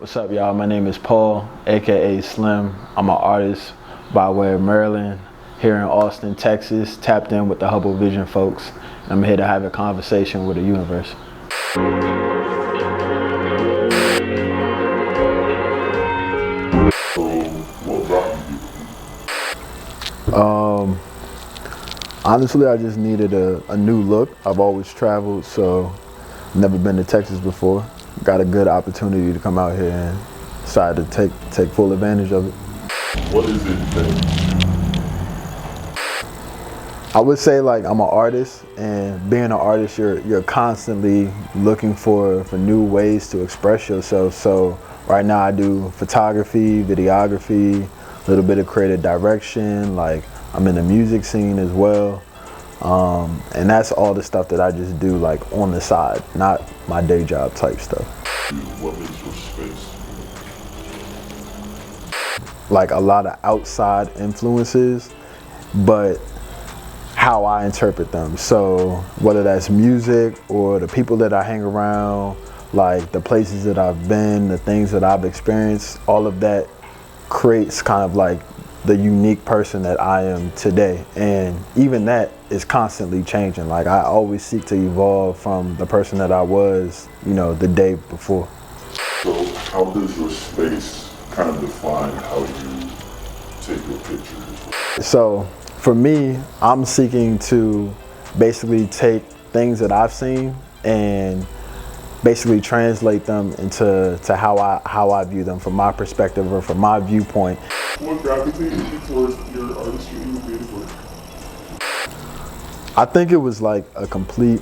What's up, y'all? My name is Paul, aka Slim. I'm an artist by way of Maryland, here in Austin, Texas, tapped in with the Hubble Vision folks. I'm here to have a conversation with the universe. Honestly, I just needed a new look. I've always traveled, so never been to Texas before. Got a good opportunity to come out here and decided to take full advantage of it. What is it that? I would say, like, I'm an artist, and being an artist, you're constantly looking for new ways to express yourself. So right now I do photography, videography, a little bit of creative direction. Like, I'm in the music scene as well. And that's all the stuff that I just do, like, on the side, not my day job type stuff. What is your space? Like, a lot of outside influences, but how I interpret them. So whether that's music or the people that I hang around, like the places that I've been, the things that I've experienced, all of that creates kind of like the unique person that I am today. And even that is constantly changing. Like, I always seek to evolve from the person that I was, the day before. So how does your space kind of define how you take your pictures? So for me, I'm seeking to basically take things that I've seen and basically translate them into how I view them from my perspective or from my viewpoint. What gravitated you towards your artistry and creative work? I think it was like a complete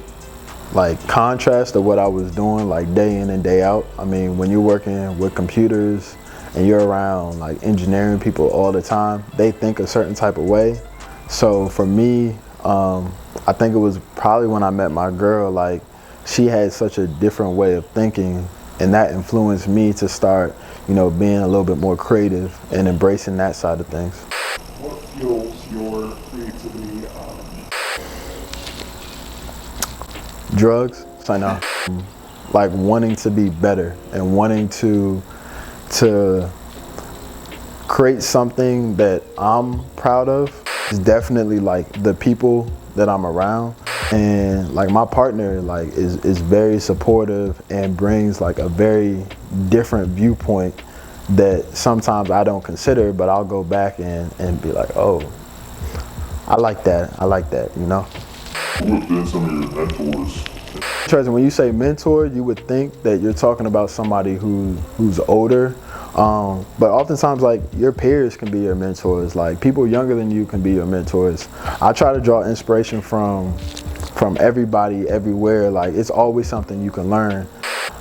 contrast of what I was doing like day in and day out. I mean, when you're working with computers and you're around like engineering people all the time, they think a certain type of way. So for me, I think it was probably when I met my girl, like, she had such a different way of thinking, and that influenced me to start, being a little bit more creative and embracing that side of things. What fuels your creativity? Drugs, so I know. Like, wanting to be better and wanting to create something that I'm proud of. It's definitely like the people that I'm around, and like my partner is very supportive and brings like a very different viewpoint that sometimes I don't consider, but I'll go back and be like, oh, I like that, Who have been some of your mentors? Trezor, when you say mentor, you would think that you're talking about somebody who's older. But oftentimes, like, your peers can be your mentors. Like, people younger than you can be your mentors. I try to draw inspiration from everybody, everywhere. Like, it's always something you can learn.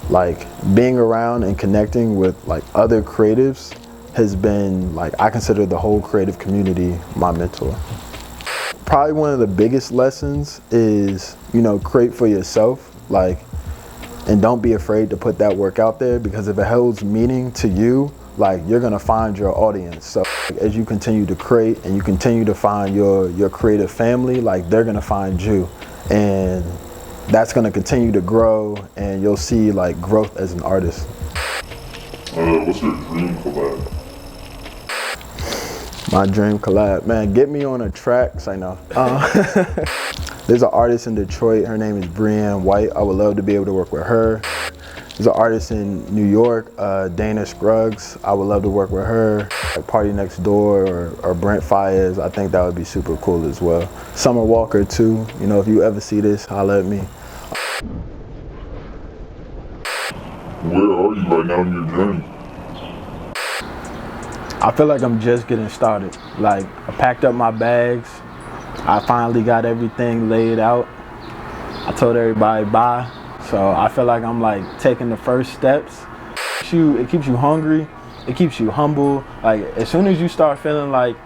Like, being around and connecting with like other creatives has been, like, I consider the whole creative community my mentor. Probably one of the biggest lessons is, create for yourself. Like, and don't be afraid to put that work out there, because if it holds meaning to you, like, you're gonna find your audience. So as you continue to create and you continue to find your creative family, like, they're gonna find you, and that's gonna continue to grow, and you'll see like growth as an artist. What's your dream collab? My dream collab, man, get me on a track. So I know. There's an artist in Detroit, her name is Brienne White. I would love to be able to work with her. There's an artist in New York, Dana Scruggs. I would love to work with her. Like Party Next Door or Brent Fayez, I think that would be super cool as well. Summer Walker too, if you ever see this, holla at me. Where are you right now in your journey? I feel like I'm just getting started. Like, I packed up my bags. I finally got everything laid out. I told everybody bye. So I feel like I'm like taking the first steps. It keeps you hungry. It keeps you humble. Like, as soon as you start feeling like,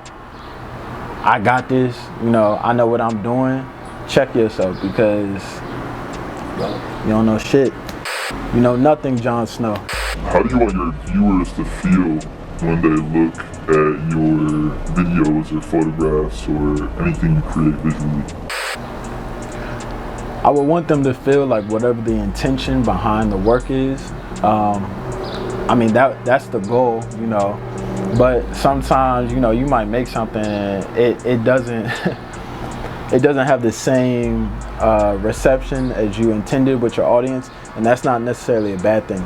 I got this, I know what I'm doing, check yourself, because you don't know shit. You know nothing, Jon Snow. How do you want your viewers to feel when they look at your videos or photographs or anything you create visually? I would want them to feel like whatever the intention behind the work is, I mean, that's the goal, you know. But sometimes, you know, you might make something and it doesn't it doesn't have the same reception as you intended with your audience, and that's not necessarily a bad thing.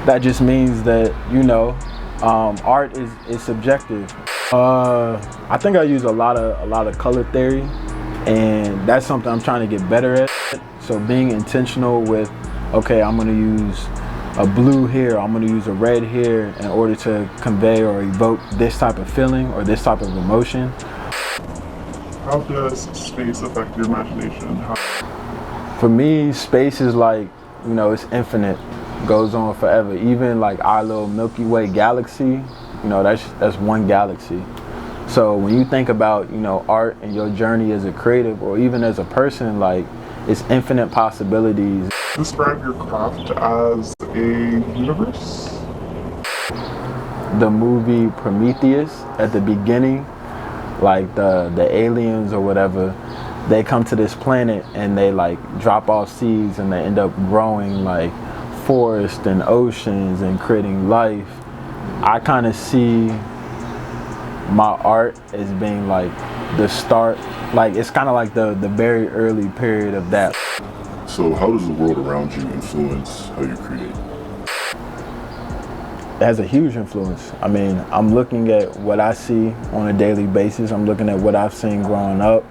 That just means that, you know, art is subjective. I think I use a lot of color theory, and that's something I'm trying to get better at. So being intentional with, okay, I'm gonna use a blue here, I'm gonna use a red here in order to convey or evoke this type of feeling or this type of emotion. How does space affect your imagination? For me, space is like, you know, it's infinite, goes on forever. Even like our little Milky Way galaxy, you know, that's one galaxy. So when you think about, you know, art and your journey as a creative or even as a person, like, it's infinite possibilities. Describe your craft as a universe. The movie Prometheus, at the beginning, like the aliens or whatever, they come to this planet and they like drop off seeds and they end up growing like forests and oceans and creating life. I kind of see my art as being like the start, like it's kind of like the very early period of that. So how does the world around you influence how you create? It has a huge influence. I mean, I'm looking at what I see on a daily basis. I'm looking at what I've seen growing up.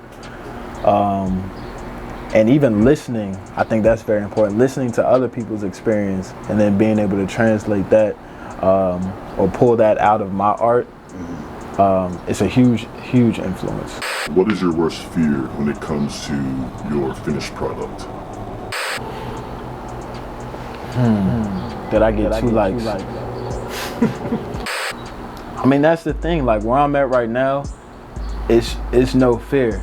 And even listening, I think that's very important. Listening to other people's experience and then being able to translate that or pull that out of my art, it's a huge, huge influence. What is your worst fear when it comes to your finished product? That I get 2 likes. I mean, that's the thing, like where I'm at right now, it's no fear.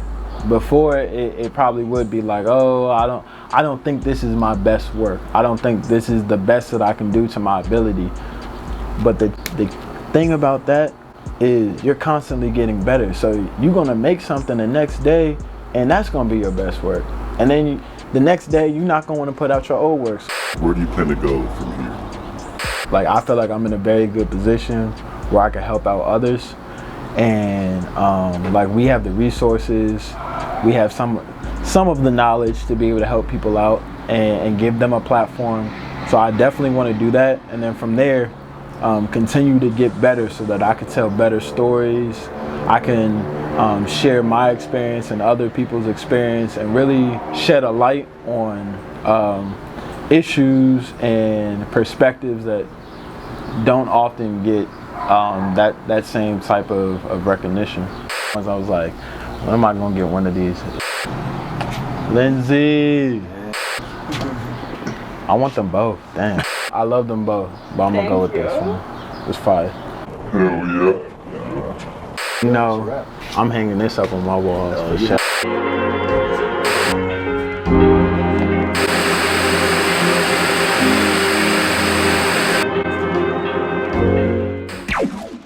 Before it probably would be like, oh, I don't think this is my best work. I don't think this is the best that I can do to my ability. But the thing about that is you're constantly getting better. So you're gonna make something the next day and that's gonna be your best work. And then the next day, you're not gonna wanna put out your old works. Where do you plan to go from here? Like, I feel like I'm in a very good position where I can help out others. And like we have the resources, we have some of the knowledge to be able to help people out and give them a platform. So I definitely want to do that. And then from there, continue to get better so that I can tell better stories. I can share my experience and other people's experience and really shed a light on issues and perspectives that don't often get that same type of recognition. I was like, when am I gonna get one of these? Lindsay! I want them both, damn. I love them both, but I'm gonna go with this one. It's fire. Hell yeah. You know, I'm hanging this up on my walls for sure.